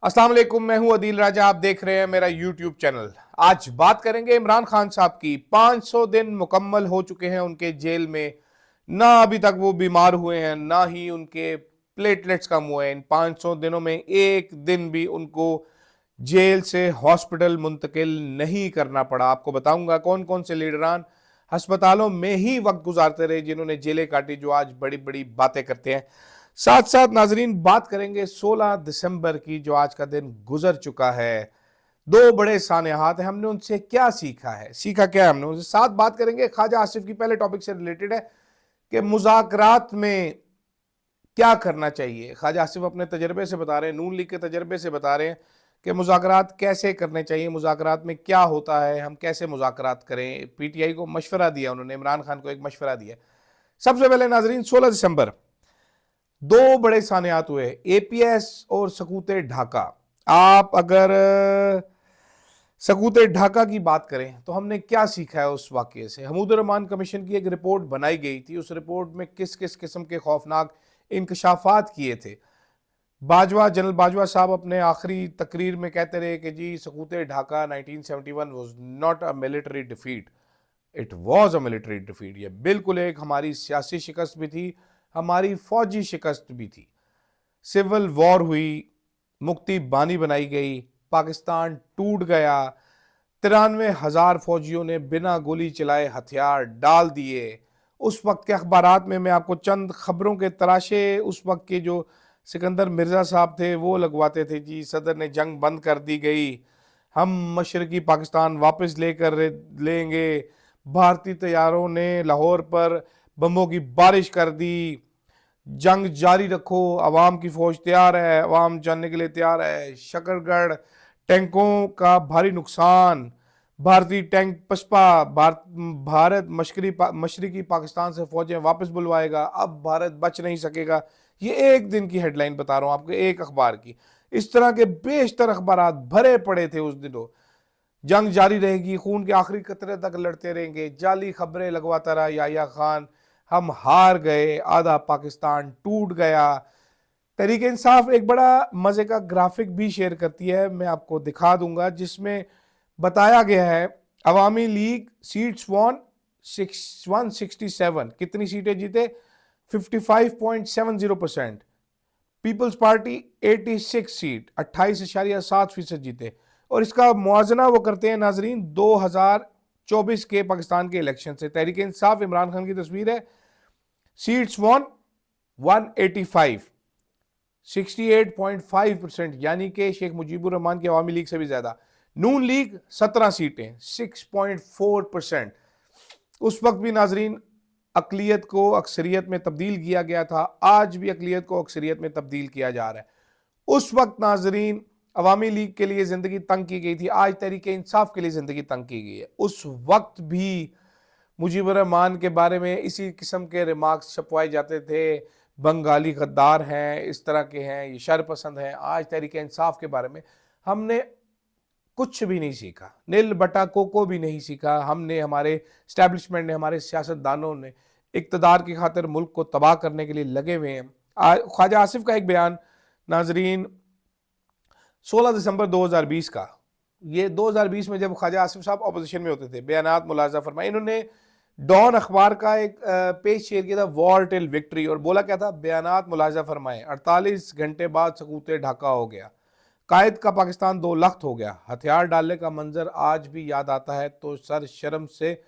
अस्सलाम वालेकुम, मैं हूं अदील राजा। आप देख रहे हैं मेरा यूट्यूब चैनल। आज बात करेंगे इमरान खान साहब की। 500 दिन मुकम्मल हो चुके हैं उनके जेल में। ना अभी तक वो बीमार हुए हैं, ना ही उनके प्लेटलेट्स कम हुए हैं। इन 500 दिनों में एक दिन भी उनको जेल से हॉस्पिटल मुंतकिल नहीं करना पड़ा। आपको बताऊंगा कौन कौन से लीडरान अस्पतालों में ही वक्त गुजारते रहे, जिन्होंने जेलें काटी, जो आज बड़ी बड़ी बातें करते हैं। साथ साथ नाजरीन बात करेंगे 16 दिसंबर की, जो आज का दिन गुजर चुका है। दो बड़े सानेहात हैं, हमने उनसे क्या सीखा है, सीखा क्या है हमने उनसे। साथ बात करेंगे ख्वाजा आसिफ की, पहले टॉपिक से रिलेटेड है कि मुज़ाकरात में क्या करना चाहिए। ख्वाजा आसिफ अपने तजर्बे से बता रहे हैं, नून लीग के तजर्बे से बता रहे हैं कि मुज़ाकरात कैसे करने चाहिए, मुज़ाकरात में क्या होता है, हम कैसे मुज़ाकरात करें। पीटीआई को मशवरा दिया उन्होंने, इमरान खान को एक मशवरा दिया। सबसे पहले नाजरीन 16 दिसंबर दो बड़े सानियात हुए, एपीएस और सकूते ढाका। आप अगर सकूते ढाका की बात करें तो हमने क्या सीखा है उस वाकये से। हमूदुर रहमान कमीशन की एक रिपोर्ट बनाई गई थी, उस रिपोर्ट में किस किस किस्म के खौफनाक इंकशाफात किए थे। बाजवा, जनरल बाजवा साहब अपने आखिरी तकरीर में कहते रहे कि जी सकूते Dhaka 1971 was not a military defeat, it was a military defeat. ये बिल्कुल एक हमारी सियासी शिकस्त भी थी, हमारी फौजी शिकस्त भी थी। सिविल वॉर हुई, मुक्ति बानी बनाई गई, पाकिस्तान टूट गया। 93,000 फौजियों ने बिना गोली चलाए हथियार डाल दिए। उस वक्त के अखबारात में मैं आपको चंद खबरों के तराशे उस वक्त के जो सिकंदर मिर्जा साहब थे वो लगवाते थे। जी सदर ने जंग बंद कर दी गई, हम मशरकी पाकिस्तान वापस लेकर लेंगे, भारतीय तैयारों ने लाहौर पर बमों की बारिश कर दी, जंग जारी रखो, अवाम की फौज तैयार है, अवाम जानने के लिए तैयार है। शकरगढ़ टैंकों का भारी नुकसान, भारतीय टैंक पसपा, भारत मशरकी पाकिस्तान से फौजें वापस बुलवाएगा, अब भारत बच नहीं सकेगा। ये एक दिन की हेडलाइन बता रहा हूं आपको, एक अखबार की। इस तरह के बेशतर अखबार भरे पड़े थे उस दिनों। जंग जारी रहेगी, खून के आखिरी कतरे तक लड़ते रहेंगे, जाली खबरें लगवाता रहा याया खान, हम हार गए, आधा पाकिस्तान टूट गया। तहरीक इंसाफ एक बड़ा मजे का ग्राफिक भी शेयर करती है, मैं आपको दिखा दूंगा, जिसमें बताया गया है अवामी लीग सीट्स वॉन 167, कितनी सीटें जीते 55.70%। पीपल्स पार्टी 86 सीट 28.7% जीते। और इसका मुआजना वो करते हैं नाजरीन 2024 के पाकिस्तान के इलेक्शन से। तहरीक इंसाफ इमरान खान की तस्वीर है, सीट्स वन 185, 68.5%, यानी कि शेख मुजीबुर रहमान की अवामी लीग से भी ज्यादा। नून लीग 17 सीटें 6.4%। उस वक्त भी नाजरीन अकलियत को अक्सरियत में तब्दील किया गया था, आज भी अकलियत को अक्सरियत में तब्दील किया जा रहा है। उस वक्त नाजरीन अवामी लीग के लिए जिंदगी तंग की गई थी, आज तहरीक इंसाफ के लिए जिंदगी तंग की गई है। उस वक्त भी मुजीबुर रहमान के बारे में इसी किस्म के रिमार्क्स छपवाए जाते थे, बंगाली गद्दार हैं, इस तरह के हैं, ये शर पसंद हैं। आज तहरीक इंसाफ के बारे में हमने कुछ भी नहीं सीखा, नील बटा को भी नहीं सीखा हमने। हमारे स्टैब्लिशमेंट ने, हमारे सियासतदानों ने इक्तदार की खातिर मुल्क को तबाह करने के लिए लगे हुए हैं। ख्वाजा आसिफ का एक बयान नाजरीन 16 दिसंबर 2020 का, ये 2020 में जब ख्वाजा आसिफ साहब अपोजिशन में होते थे, बयानात मुलाजा फरमाए। इन्होंने डॉन अखबार का एक पेज शेयर किया था, वॉर टिल विक्ट्री, और बोला क्या था, बयानात मुलाजा फरमाए, 48 घंटे बाद सकूते ढाका हो गया, कायद का पाकिस्तान दो लख्त हो गया, हथियार डालने का मंजर आज भी याद आता है तो सर शर्म से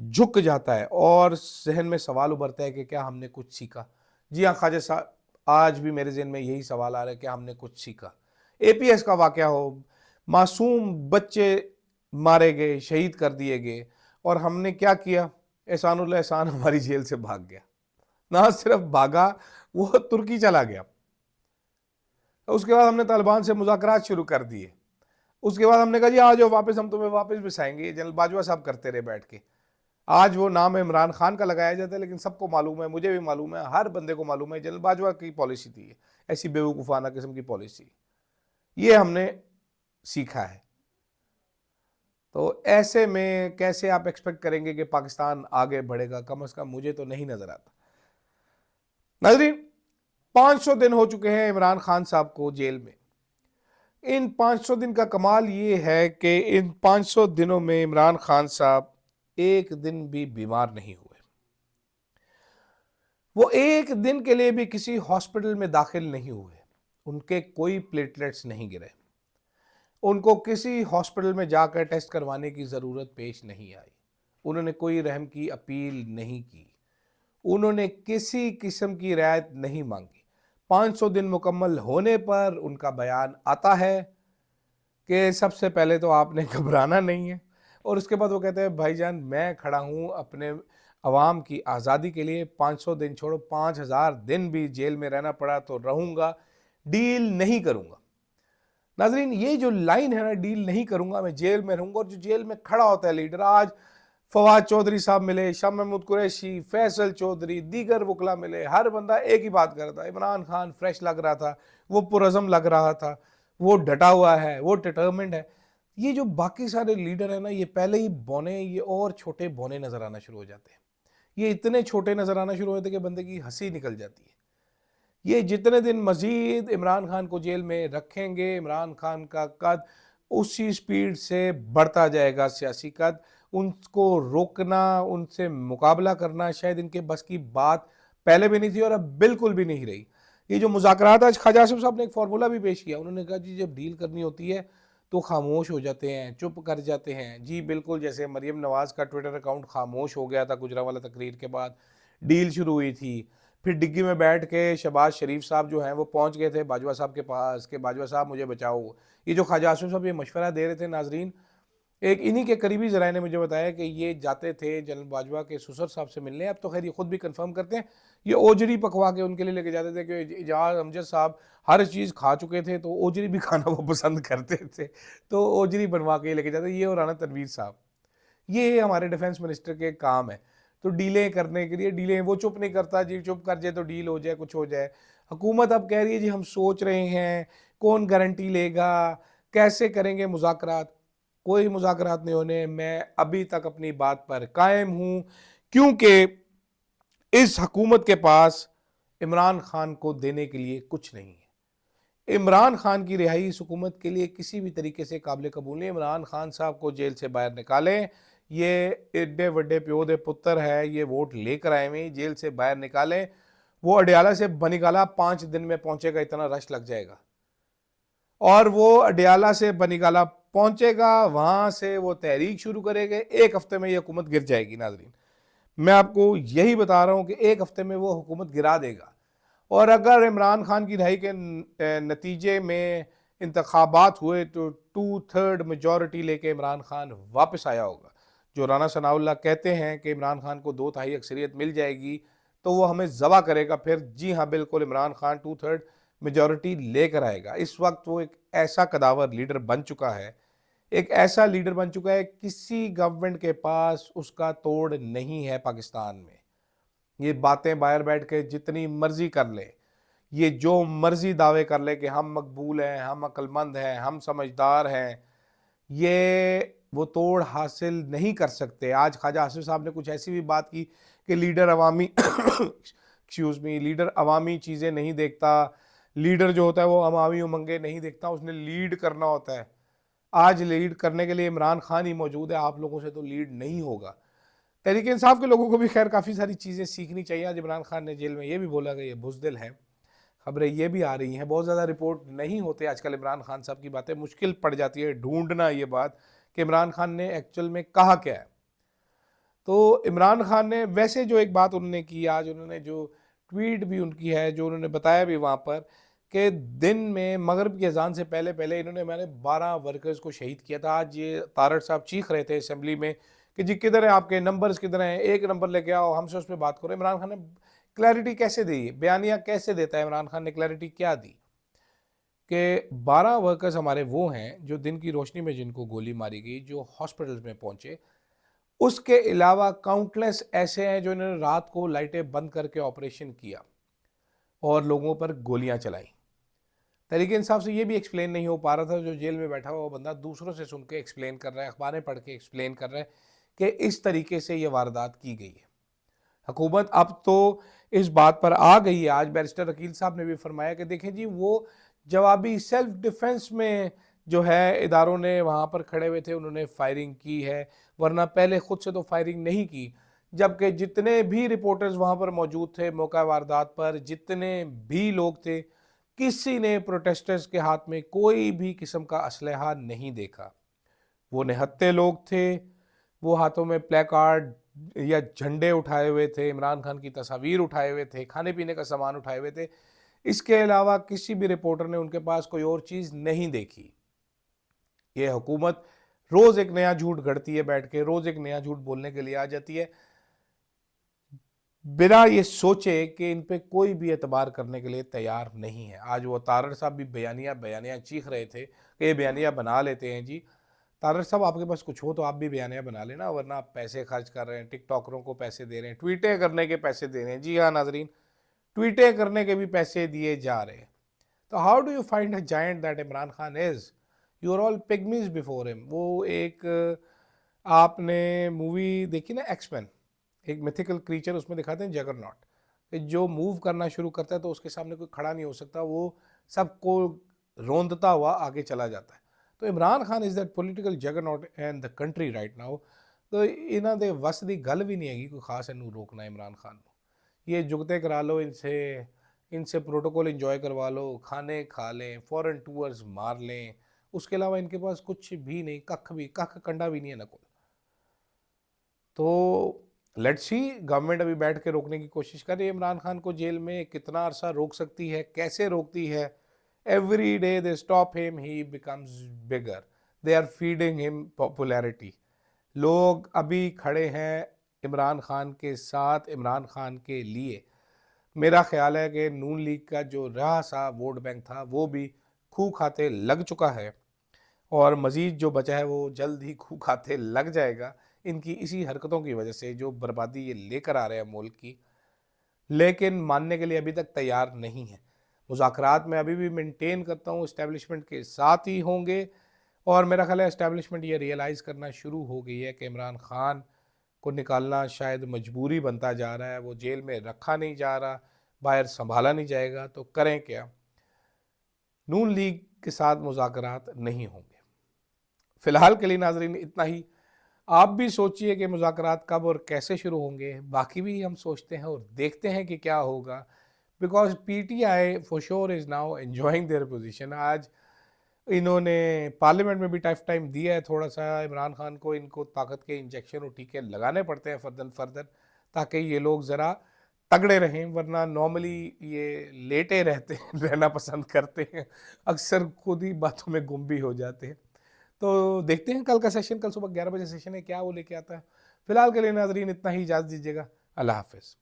झुक जाता है और जहन में सवाल उभरता है कि क्या हमने कुछ सीखा। जी हाँ ख्वाजा साहब, आज भी मेरे जहन में यही सवाल आ रहा है कि हमने कुछ सीखा। एपीएस का वाकया हो, मासूम बच्चे मारे गए, शहीद कर दिए गए, और हमने क्या किया, एहसानुल्लाह एहसान हमारी जेल से भाग गया। ना सिर्फ भागा, वो तुर्की चला गया। उसके बाद हमने तालिबान से मुज़ाकरात शुरू कर दिए। उसके बाद हमने कहा जी आ जाओ वापस, हम तुम्हें वापस बिसाएंगे। जनरल बाजवा साहब करते रहे बैठ के। आज वो नाम इमरान खान का लगाया जाता है, लेकिन सबको मालूम है, मुझे भी मालूम है, हर बंदे को मालूम है, जनरल बाजवा की पॉलिसी थी, ऐसी बेवकूफ़ाना किस्म की पॉलिसी। ये हमने सीखा है। तो ऐसे में कैसे आप एक्सपेक्ट करेंगे कि पाकिस्तान आगे बढ़ेगा? कम से कम मुझे तो नहीं नजर आता। नाजरीन 500 दिन हो चुके हैं इमरान खान साहब को जेल में। ان 500 दिन का कमाल ये है कि इन 500 दिनों में इमरान खान साहब एक दिन भी बीमार नहीं हुए। वो एक दिन के लिए भी किसी हॉस्पिटल में दाखिल नहीं हुए। उनके कोई प्लेटलेट्स नहीं गिरे। उनको किसी हॉस्पिटल में जाकर टेस्ट करवाने की ज़रूरत पेश नहीं आई। उन्होंने कोई रहम की अपील नहीं की। उन्होंने किसी किस्म की रियायत नहीं मांगी। 500 दिन मुकम्मल होने पर उनका बयान आता है कि सबसे पहले तो आपने घबराना नहीं है, और उसके बाद वो कहते हैं भाईजान मैं खड़ा हूँ अपने अवाम की आज़ादी के लिए, 500 दिन छोड़ो 5000 दिन भी जेल में रहना पड़ा तो रहूँगा, डील नहीं करूँगा। नाजरीन, ये जो लाइन है ना, डील नहीं करूँगा, मैं जेल में रहूँगा, और जो जेल में खड़ा होता है लीडर, आज फवाद चौधरी साहब मिले, शाह महमूद कुरैशी, फैसल चौधरी, दीगर वकला मिले, हर बंदा एक ही बात करता है, इमरान खान फ्रेश लग रहा था, वो पुरज़म लग रहा था, वो डटा हुआ है, वो डिटर्मिन्ड है। ये जो बाकी सारे लीडर हैं ना, ये पहले ही बौने, ये और छोटे बौने नजर आना शुरू हो जाते हैं। ये इतने छोटे नजर आना शुरू होते हैं कि बंदे की हंसी निकल जाती है। ये जितने दिन मजीद इमरान खान को जेल में रखेंगे, इमरान खान का कद उसी स्पीड से बढ़ता जाएगा, सियासी कद। उनको रोकना, उनसे मुकाबला करना शायद इनके बस की बात पहले भी नहीं थी और अब बिल्कुल भी नहीं रही। ये जो मुज़ाकरात, आज ख्वाजा आसिफ साहब ने एक फार्मूला भी पेश किया। उन्होंने कहा जी जब डील करनी होती है तो खामोश हो जाते हैं, चुप कर जाते हैं। जी बिल्कुल, जैसे मरियम नवाज़ का ट्विटर अकाउंट खामोश हो गया था गुजरांवाला तकरीर के बाद, डील शुरू हुई थी। फिर डिग्गी में बैठ के शहबाज शरीफ साहब जो हैं वो पहुंच गए थे बाजवा साहब के पास कि बाजवा साहब मुझे बचाओ। ये जो ख्वाजा आसिफ साहब ये मशवरा दे रहे थे नाजरीन, एक इन्हीं के करीबी ज़राए ने मुझे बताया कि ये जाते थे जनरल बाजवा के ससुर साहब से मिलने। अब तो खैर ये खुद भी कंफर्म करते हैं, ये ओजरी पकवा के उनके लिए लेके जाते थे कि इजाज अमजद साहब हर चीज़ खा चुके थे तो ओजरी भी खाना वो पसंद करते थे, तो ओजरी बनवा के लेके जाते। ये और राना तनवीर साहब, ये हमारे डिफेंस मिनिस्टर के काम है। तो डीलें करने के लिए, डीलें, वो चुप नहीं करता जी, चुप कर जाए तो डील हो जाए, कुछ हो जाए। हुकूमत अब कह रही है जी हम सोच रहे हैं, कौन गारंटी लेगा, कैसे करेंगे मुज़ाकरात। कोई मुज़ाकरात नहीं होने। मैं अभी तक अपनी बात पर कायम हूँ, क्योंकि इस हुकूमत के पास इमरान खान को देने के लिए कुछ नहीं है। इमरान खान की रिहाई इस हुकूमत के लिए किसी भी तरीके से काबिल कबूल नहीं। इमरान खान साहब को जेल से बाहर निकालें, ये एडे वड्डे प्यो दे पुत्र है, ये वोट लेकर आए हुए, जेल से बाहर निकालें। वो अडियाला से बनिगाला 5 दिन में पहुंचेगा, इतना रश लग जाएगा, और वो अडियाला से बनिगाला पहुंचेगा, वहां से वो तहरीक शुरू करेंगे, 1 हफ्ते में ये हुकूमत गिर जाएगी। नाजरीन, मैं आपको यही बता रहा हूं कि 1 हफ्ते में वो हुकूमत गिरा देगा। और अगर इमरान खान की रिहाई के नतीजे में इंतखाबात हुए तो 2/3 मेजॉरिटी लेके इमरान खान वापस आया होगा। जो राना सनाउल्लाह कहते हैं कि इमरान खान को 2/3 अक्सरियत मिल जाएगी तो वो हमें ज़बा करेगा, फिर जी हाँ बिल्कुल इमरान खान 2/3 मेजॉरिटी लेकर आएगा। इस वक्त वो एक ऐसा कदावर लीडर बन चुका है, एक ऐसा लीडर बन चुका है, किसी गवर्नमेंट के पास उसका तोड़ नहीं है पाकिस्तान में। ये बातें बाहर बैठ के जितनी मर्जी कर ले, ये जो मर्जी दावे कर ले कि हम मकबूल हैं, हम अक्लमंद हैं, हम समझदार हैं, ये वो तोड़ हासिल नहीं कर सकते। आज ख्वाजा आसिफ साहब ने कुछ ऐसी भी बात की कि लीडर अवामी एक्सक्यूज मी, लीडर अवामी चीज़ें नहीं देखता, लीडर जो होता है वो अवामी उमंगे नहीं देखता, उसने लीड करना होता है। आज लीड करने के लिए इमरान खान ही मौजूद है, आप लोगों से तो लीड नहीं होगा। तहरीक इंसाफ के लोगों को भी खैर काफ़ी सारी चीज़ें सीखनी चाहिए। आज इमरान खान ने जेल में ये भी बोला कि ये बुज़दिल है। खबरें ये भी आ रही हैं, बहुत ज़्यादा रिपोर्ट नहीं होते आजकल इमरान खान साहब की बातें, मुश्किल पड़ जाती है ढूंढना ये बात कि इमरान खान ने एक्चुअल में कहा क्या है। तो इमरान खान ने वैसे जो एक बात उन्होंने की, आज उन्होंने जो ट्वीट भी उनकी है, जो उन्होंने बताया भी वहाँ पर कि दिन में मगरिब की अजान से पहले पहले इन्होंने मैंने 12 वर्कर्स को शहीद किया था। आज ये तारड़ साहब चीख रहे थे असेंबली में कि जी किधर है आपके नंबर्स, किधर हैं, एक नंबर लेके आओ, हमसे उस पर बात करो। इमरान खान ने क्लैरिटी कैसे दी, बयानिया कैसे देता है इमरान खान ने, क्लैरिटी क्या दी कि 12 वर्कर्स हमारे वो हैं जो दिन की रोशनी में जिनको गोली मारी गई, जो हॉस्पिटल्स में पहुंचे। उसके अलावा काउंटलेस ऐसे हैं जो इन्होंने रात को लाइटें बंद करके ऑपरेशन किया और लोगों पर गोलियां चलाई। तरीके इंसाफ से ये भी एक्सप्लेन नहीं हो पा रहा था, जो जेल में बैठा हुआ बंदा दूसरों से सुन के एक्सप्लेन कर रहा है, अखबारें पढ़ के एक्सप्लेन कर रहा है कि इस तरीके से ये वारदात की गई है। हुकूमत अब तो इस बात पर आ गई है। आज बैरिस्टर अकील साहब ने भी फरमाया कि देखें जी, वो जवाबी सेल्फ डिफेंस में जो है इदारों ने वहाँ पर खड़े हुए थे, उन्होंने फायरिंग की है, वरना पहले खुद से तो फायरिंग नहीं की। जबकि जितने भी रिपोर्टर्स वहाँ पर मौजूद थे मौका वारदात पर, जितने भी लोग थे, किसी ने प्रोटेस्टर्स के हाथ में कोई भी किस्म का असलहा नहीं देखा। वो निहत्थे लोग थे, वो हाथों में प्लेकार्ड या झंडे उठाए हुए थे, इमरान खान की तस्वीर उठाए हुए थे, खाने पीने का सामान उठाए हुए थे। इसके अलावा किसी भी रिपोर्टर ने उनके पास कोई और चीज़ नहीं देखी। ये हुकूमत रोज़ एक नया झूठ गढ़ती है बैठ के, रोज़ एक नया झूठ बोलने के लिए आ जाती है, बिना ये सोचे कि इन पे कोई भी एतबार करने के लिए तैयार नहीं है। आज वो तारड़ साहब भी बयानिया चीख रहे थे कि ये बयानिया बना लेते हैं जी। तारड़ साहब, आपके पास कुछ हो तो आप भी बयानिया बना लेना, वरना आप पैसे खर्च कर रहे हैं, टिकटॉकरों को पैसे दे रहे हैं, ट्वीटें करने के पैसे दे रहे हैं। जी हाँ नाजरीन, ट्वीटें करने के भी पैसे दिए जा रहे हैं। तो how do you find a giant that Imran Khan is? You are all pygmies before him. वो एक आपने मूवी देखी ना एक्समैन, एक मिथिकल क्रीचर उसमें दिखाते हैं जगरनॉट, जो मूव करना शुरू करता है तो उसके सामने कोई खड़ा नहीं हो सकता, वो सबको रोंदता हुआ आगे चला जाता है। तो Imran Khan is that political juggernaut and the country right now. तो इन्हां दे वस दी गल भी नहीं हैगी कोई खास इनू रोकना इमरान खान को। ये जुगते करा लो इनसे, इनसे प्रोटोकॉल इंजॉय करवा लो, खाने खा लें, फॉरेन टूर्स मार लें, उसके अलावा इनके पास कुछ भी नहीं, कख कंडा भी नहीं है नकुल। तो लेट्स सी, गवर्नमेंट अभी बैठ के रोकने की कोशिश कर रही है इमरान खान को जेल में, कितना अरसा रोक सकती है, कैसे रोकती है। Every day they stop him, he becomes bigger, they are feeding him popularity. लोग अभी खड़े हैं इमरान खान के साथ, इमरान खान के लिए। मेरा ख्याल है कि नून लीग का जो रहा सा वोट बैंक था वो भी खूह खाते लग चुका है, और मज़ीद जो बचा है वो जल्द ही खूह खाते लग जाएगा, इनकी इसी हरकतों की वजह से, जो बर्बादी ये लेकर आ रहे हैं मुल्क की। लेकिन मानने के लिए अभी तक तैयार नहीं है। मुज़ाकरात में अभी भी मेंटेन करता हूँ इस्टेब्लिशमेंट के साथ ही होंगे, और मेरा ख्याल है इस्टेब्लिशमेंट ये रियलाइज़ करना शुरू हो गई है कि इमरान खान को निकालना शायद मजबूरी बनता जा रहा है। वो जेल में रखा नहीं जा रहा, बाहर संभाला नहीं जाएगा, तो करें क्या? नून लीग के साथ मुज़ाकरात नहीं होंगे। फ़िलहाल के लिए नाज़रीन इतना ही। आप भी सोचिए कि मुज़ाकरात कब और कैसे शुरू होंगे, बाकी भी हम सोचते हैं और देखते हैं कि क्या होगा। Because PTI for sure is now enjoying their position. आज इन्होंने पार्लियामेंट में भी टफ टाइम दिया है थोड़ा सा इमरान खान को, इनको ताकत के इंजेक्शन और टीके लगाने पड़ते हैं फर्दर फर्दर, ताकि ये लोग ज़रा तगड़े रहें, वरना नॉर्मली ये लेटे रहते हैं, रहना पसंद करते हैं, अक्सर खुद ही बातों में गुम भी हो जाते हैं। तो देखते हैं कल का सेशन, कल सुबह 11 बजे सेशन है, क्या वो लेके आता है। फिलहाल के लिए नाजरीन इतना ही, इजाज़त दीजिएगा। अल्लाह हाफिज़।